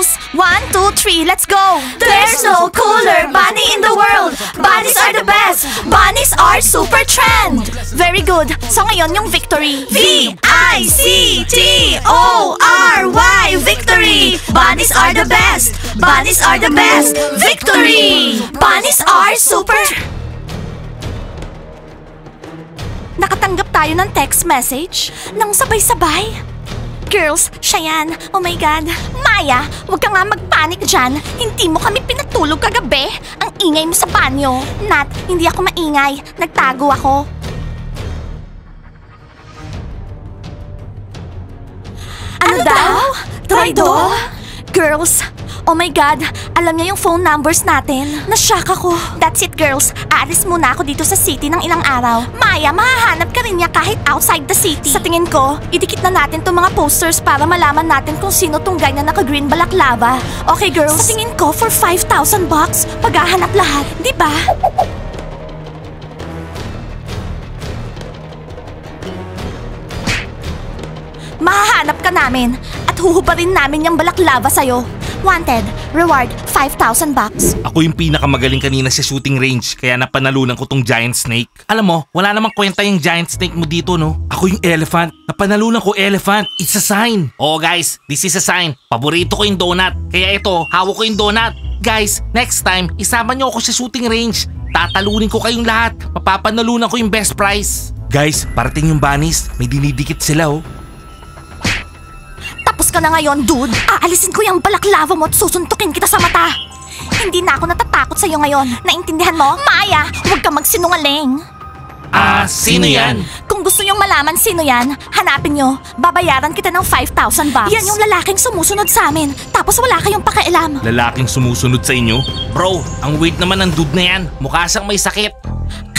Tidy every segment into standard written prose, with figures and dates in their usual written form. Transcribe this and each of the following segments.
girls, 1, 2, 3, let's go! There's no cooler bunny in the world! Bunnies are the best! Bunnies are super trend! Very good. So ngayon yung victory. V-I-C-T-O-R-Y! Victory! Bunnies are the best! Bunnies are the best! Victory! Bunnies are super... Nakatanggap tayo ng text message nang sabay-sabay. Girls, siya yan. Oh my God. Maya, huwag ka nga magpanik dyan. Hindi mo kami pinatulog kagabi. Ang ingay mo sa banyo. Nat, hindi ako maingay. Nagtago ako. Ano daw? Traidor? Girls, oh my God, alam niya yung phone numbers natin. Nashock ako. That's it, girls. Aalis muna ako dito sa city ng ilang araw. Maya, mahahanap ka rin niya kahit outside the city. Sa tingin ko, idikit na natin tong mga posters para malaman natin kung sino tong guy na naka-green balaklava. Okay, girls? Sa tingin ko, for 5,000 bucks, paghahanap lahat. Di ba? Mahahanap ka namin at huhubarin namin yung balaklava sa'yo. Wanted, reward, 5,000 bucks. Ako yung pinakamagaling kanina sa shooting range, kaya napanalunan ko tong giant snake. Alam mo, wala namang kwenta yung giant snake mo dito, no? Ako yung elephant. Napanalunan ko elephant. It's a sign. Oh guys, this is a sign. Paborito ko yung donut. Kaya ito, hawak ko yung donut. Guys, next time, isama niyo ako sa shooting range. Tatalunin ko kayong lahat. Mapapanalunan ko yung best prize. Guys, parating yung bunnies. May dinidikit sila, oh. Tapos ka na ngayon, dude. Aalisin ko yung balaklava mo at susuntukin kita sa mata. Hindi na ako natatakot sa'yo ngayon. Naintindihan mo? Maya, huwag ka magsinungaling. Sino yan? Kung gusto nyong malaman sino yan, hanapin nyo. Babayaran kita ng 5,000 bucks. Yan yung lalaking sumusunod sa amin. Tapos wala kayong pakialam. Lalaking sumusunod sa inyo? Bro, ang weird naman ng dude na yan. Mukha siyang may sakit.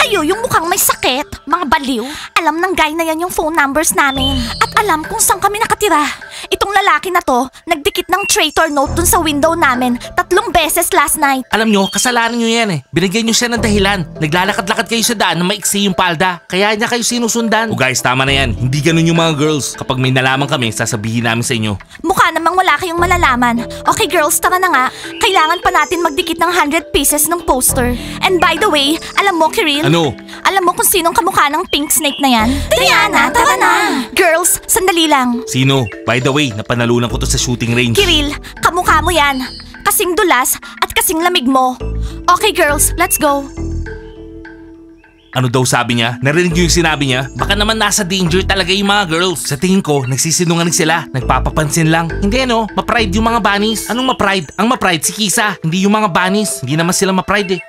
Kayo yung mukhang may sakit, mga baliw. Alam ng guy na yan yung phone numbers namin. At alam kung saan kami nakatira. Itong lalaki na to, nagdikit ng traitor note dun sa window namin 3 beses last night. Alam nyo, kasalanan nyo yan eh. Binigyan nyo siya ng dahilan. Naglalakad-lakad kayo sa daan na maiksi yung palda. Kaya niya kayo sinusundan. O guys, tama na yan. Hindi ganun yung mga girls. Kapag may nalaman kami, sasabihin namin sa inyo. Mukha namang wala kayong malalaman. Okay girls, tara na nga. Kailangan pa natin magdikit ng 100 pieces ng poster. And by the way, alam mo Kiril? Ano? Alam mo kung sinong kamukha ng pink snake na yan? Diana, tara na! Girls, sandali lang. Sino? By the way, napanalunan ko to sa shooting range. Kiril, kamukha mo yan. Kasing dulas at kasing lamig mo. Okay girls, let's go. Ano daw sabi niya? Narinig niyo yung sinabi niya? Baka naman nasa danger talaga yung mga girls. Sa tingin ko, nagsisinungaling sila. Nagpapapansin lang. Hindi ano, ma-pride yung mga bunnies. Anong ma-pride? Ang ma-pride si Kisa. Hindi yung mga bunnies. Hindi naman sila ma-pride eh.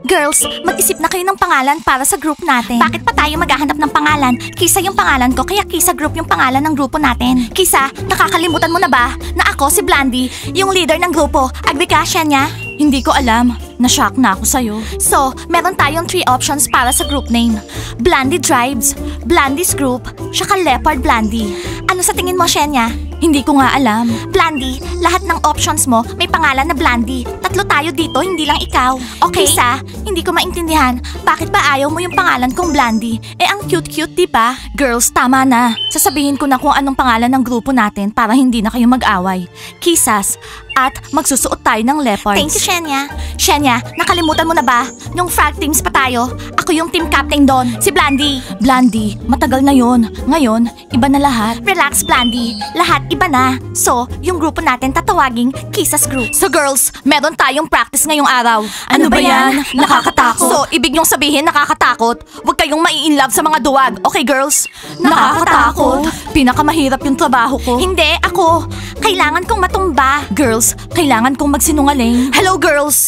Girls, mag-isip na kayo ng pangalan para sa group natin. Bakit pa tayo maghahanap ng pangalan? Kisa yung pangalan ko, kaya Kisa Group yung pangalan ng grupo natin. Kisa, nakakalimutan mo na ba na ako si Blandy, yung leader ng grupo? Agree ka, Shenya? Hindi ko alam. Na-shock na ako sa'yo. So, meron tayong 3 options para sa group name. Blandy Tribes, Blandy's Group, tsaka Leopard Blandy. Ano sa tingin mo, Shenya? Hindi ko nga alam. Blandy, lahat ng options mo may pangalan na Blandy. 3 tayo dito, hindi lang ikaw. Okay? Kisa, hindi ko maintindihan. Bakit ba ayaw mo yung pangalan kong Blandy? Eh, ang cute-cute, di ba? Girls, tama na. Sasabihin ko na kung anong pangalan ng grupo natin para hindi na kayo mag-away. Kisas. At magsusuot tayo ng leopards. Thank you, Shenya. Shenya, nakalimutan mo na ba? Yung frog teams pa tayo. Ako yung team captain doon, si Blandy. Blandy, matagal na yon. Ngayon, iba na lahat. Relax, Blandy. Lahat iba na. So, yung grupo natin tatawaging Kisas Group. So girls, meron tayong practice ngayong araw. Ano ba yan? Nakakatakot. So, ibig niyong sabihin nakakatakot? Huwag kayong mai-inlove sa mga duwag. Okay, girls? Nakakatakot. Pinakamahirap yung trabaho ko. Hindi, ako. Kailangan kong matumba. Girls, kailangan kong magsinungaling. Hello, girls!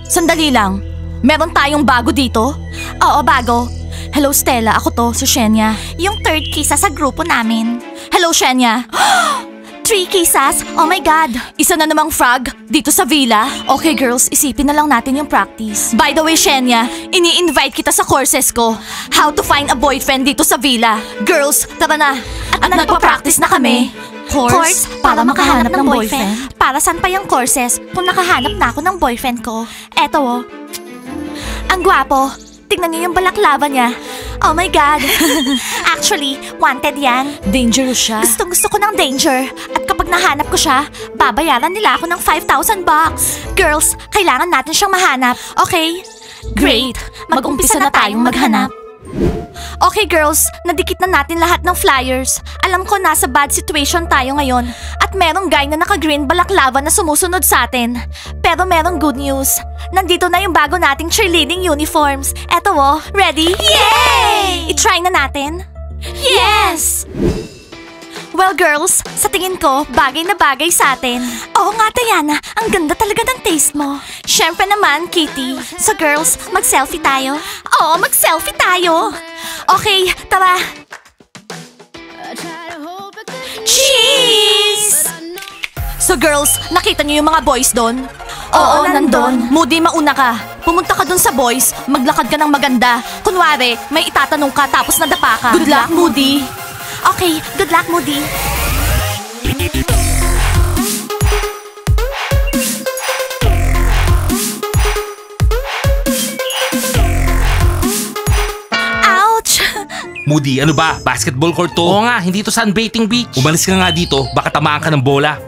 Sandali lang. Meron tayong bago dito? Oo, bago. Hello, Stella. Ako to, si Shenya. Yung 3rd kisa sa grupo namin. Hello, Shenya. 3 kisas? Oh my God! Isa na namang frog dito sa villa. Okay girls, isipin na lang natin yung practice. By the way, Shenya, ini-invite kita sa courses ko. How to find a boyfriend dito sa villa. Girls, tara na. At nagpa-practice na kami. Course para makahanap ng boyfriend. Para saan pa yung courses kung nakahanap na ako ng boyfriend ko? Eto oh. Ang gwapo. Tingnan niyo yung balaklava niya. Oh my God. Actually, wanted yan. Dangerous siya. Gusto ko ng danger. At kapag nahanap ko siya, babayaran nila ako ng $5,000. Girls, kailangan natin siyang mahanap. Okay? Great. Mag-umpisa na tayong maghanap. Okay girls, nadikit na natin lahat ng flyers. Alam ko nasa bad situation tayo ngayon. At merong guy na naka-green balaklava na sumusunod sa atin. Pero merong good news. Nandito na yung bago nating cheerleading uniforms. Eto oh, ready? Yay! I-try na natin? Yes! Well girls, sa tingin ko, bagay na bagay sa atin. Oo nga Diana, ang ganda talaga ng taste mo. Syempre naman, Kitty. So girls, mag-selfie tayo? Oo, mag-selfie tayo. Okay, tara. Cheese! So girls, nakita niyo yung mga boys doon? Oo, nandun. Moody, mauna ka. Pumunta ka dun sa boys, maglakad ka ng maganda. Kunwari, may itatanong ka tapos nadapa ka. Good luck, Moody. Okay, good luck, Moody. Ouch! Moody, ano ba? Basketball court to? Oo nga, hindi to sunbathing beach. Umalis ka nga dito, baka tamaan ka ng bola.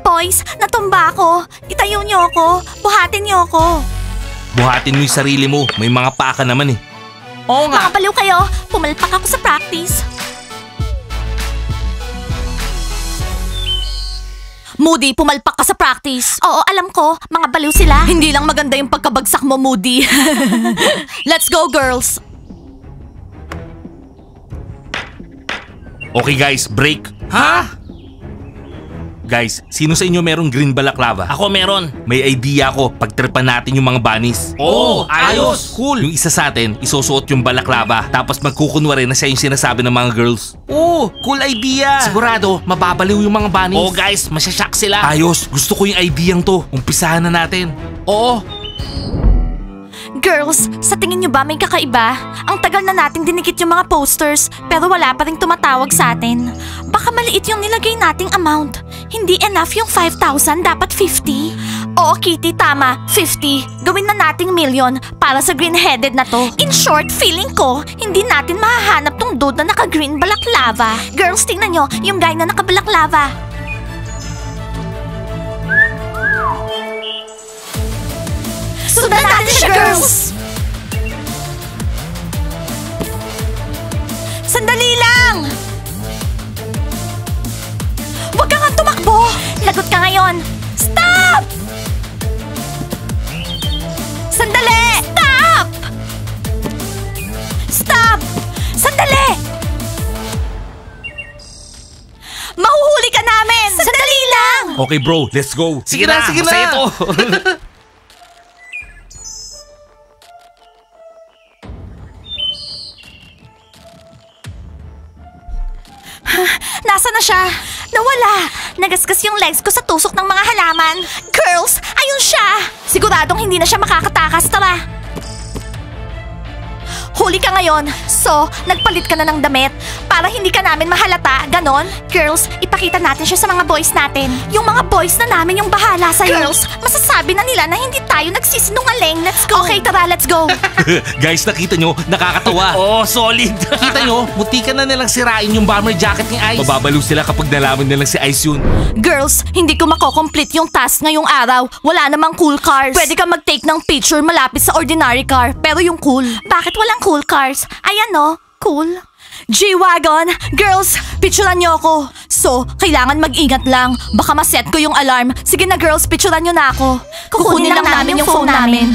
Boys, natumba ako. Itayo niyo ako. Buhatin niyo ako. Buhatin mo yung sarili mo, may mga paa ka naman eh. Oo nga. Mga baliw kayo. Pumalpak ako sa practice. Moody, pumalpak ka sa practice. Oo, alam ko. Mga baliw sila. Hindi lang maganda yung pagkabagsak mo, Moody. Let's go, girls. Okay guys, break. Ha? Guys, sino sa inyo merong green balaklava? Ako meron. May idea ako, pagtripan natin yung mga bunnies. Oh, ayos! Cool! Yung isa sa atin, isusuot yung balaklava, tapos magkukunwari na siya yung sinasabi ng mga girls. Oh, cool idea! Sigurado, mababaliw yung mga bunnies. Oh guys, masyashock sila. Ayos, gusto ko yung ideyang to. Umpisahan na natin. Oo. Girls, sa tingin nyo ba may kakaiba? Ang tagal na nating dinikit yung mga posters, pero wala pa rin tumatawag sa atin. Baka maliit yung nilagay nating amount. Hindi enough yung 5,000, dapat 50. Oo, Kitty, tama, 50. Gawin na nating million para sa green-headed na to. In short, feeling ko, hindi natin mahahanap tong dude na naka-green balaklava. Girls, tingnan nyo, yung guy na naka-balaklava. Sundan natin siya, girls! Sandali lang! Huwag ka nga tumakbo! Lagot ka ngayon! Stop! Sandali! Stop! Stop! Sandali! Mahuhuli ka namin! Sandali lang! Okay bro, let's go. Sige na, masaya to. Nasaan na siya? Nawala! Nagasgas yung legs ko sa tusok ng mga halaman. Girls, ayun siya! Siguradong hindi na siya makakatakas. Tara! Huli ka ngayon. So, nagpalit ka na ng damit para hindi ka namin mahalata, ganon? Girls, ipakita natin siya sa mga boys natin. Yung mga boys na namin yung bahala sa'yo. Girls, masasabi na nila na hindi tayo nagsisinungaling. Let's go! Okay, tara, let's go! Guys, nakita nyo, nakakatawa. Oh, solid. Kita nyo, muntikan na nilang sirain yung bomber jacket ni Ice. Mababaliw sila kapag nalaman nilang si Ice yun. Girls, hindi ko makokomplete yung task ngayong araw. Wala namang cool cars. Pwede ka mag-take ng picture malapit sa ordinary car, pero yung cool. Bakit walang cool cars? Ayan no, cool. G-Wagon! Girls, picturean niyo ako. So, kailangan mag-ingat lang. Baka maset ko yung alarm. Sige na girls, picturean niyo na ako. Kukunin lang namin yung phone namin.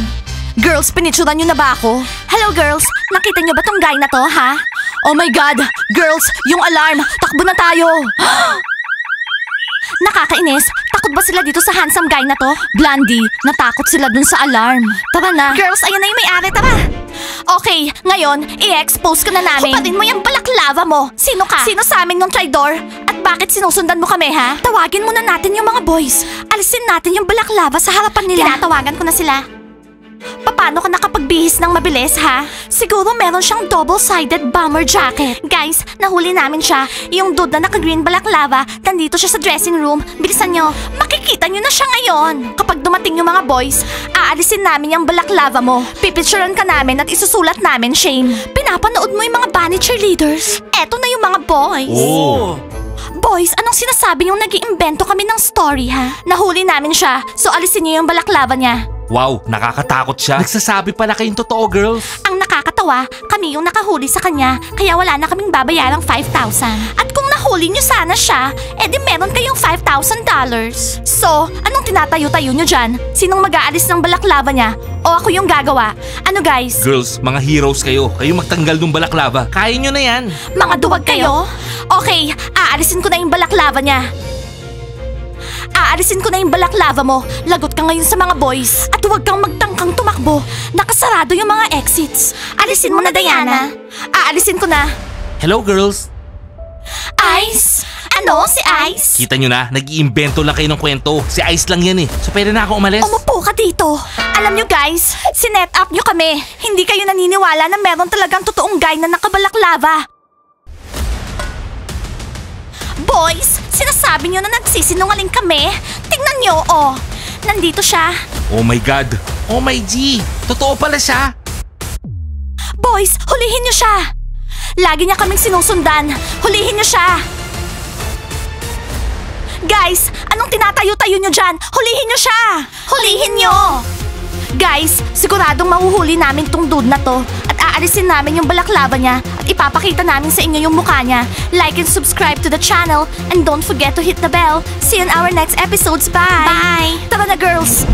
Girls, pinicturean niyo na ba ako? Hello girls, nakita niyo ba tong guy na to, ha? Oh my God! Girls, yung alarm! Takbo na tayo! Nakakainis. Takot ba sila dito sa handsome guy na to? Blondie, natakot sila dun sa alarm. Tara na. Girls, ayan na yung may-ari. Tara. Okay, ngayon, i-expose ka na namin. Kuparin mo yung balaklava mo. Sino ka? Sino sa amin yung traidor? At bakit sinusundan mo kami, ha? Tawagin muna natin yung mga boys. Alisin natin yung balaklava sa harapan nila. Tinatawagan ko na sila. Paano ka nakapagbihis ng mabilis, ha? Siguro meron siyang double-sided bomber jacket. Guys, nahuli namin siya. Yung dude na naka-green balaklava, nandito siya sa dressing room. Bilisan nyo, makikita nyo na siya ngayon. Kapag dumating yung mga boys, Aalisin namin yung balaklava mo. Pipicturean ka namin at isusulat namin, Shane. Pinapanood mo yung mga bunny cheerleaders? Eto na yung mga boys. Oh. Boys, anong sinasabi yung nag-iimbento kami ng story, ha? Nahuli namin siya, so alisin niyo yung balaklava niya. Wow, nakakatakot siya. Nagsasabi pala kayong totoo, girls. Ang nakakatawa, kami yung nakahuli sa kanya, kaya wala na kaming babayarang 5,000. At kung nahuli niyo sana siya, edi meron kayong $5,000. So, anong tinatayo-tayo niyo dyan? Sinong mag-aalis ng balaklava niya? O ako yung gagawa? Ano guys? Girls, mga heroes kayo. Kayo magtanggal ng balaklava. Kaya nyo na yan. Mga duwag kayo? Okay, aalisin ko na yung balaklava niya. Aalisin ko na yung balaklava mo. Lagot ka ngayon sa mga boys. At huwag kang magtangkang tumakbo. Nakasarado yung mga exits. Alisin mo na, Diana. Aalisin ko na. Hello, girls. Ice? Ano? Si Ice? Kita nyo na, nag-iimbento lang kayo ng kwento. Si Ice lang yan eh. So pwede na ako umalis? Umupo ka dito. Alam nyo guys, sinet up nyo kami. Hindi kayo naniniwala na meron talagang totoong guy na nakabalaklava. Boys, sinasabi nyo na nagsisinungaling kami? Tingnan nyo, oh. Nandito siya. Oh my God. Oh my G. Totoo pala siya. Boys, hulihin nyo siya. Lagi niya kaming sinusundan. Hulihin nyo siya. Guys, anong tinatayo-tayo nyo dyan? Hulihin nyo siya. Hulihin nyo. Guys, siguradong mahuhuli namin tong dude na to at aalisin namin yung balaklava niya at ipapakita namin sa inyo yung mukha niya. Like and subscribe to the channel and don't forget to hit the bell. See you in our next episodes. Bye! Bye! Tara na girls!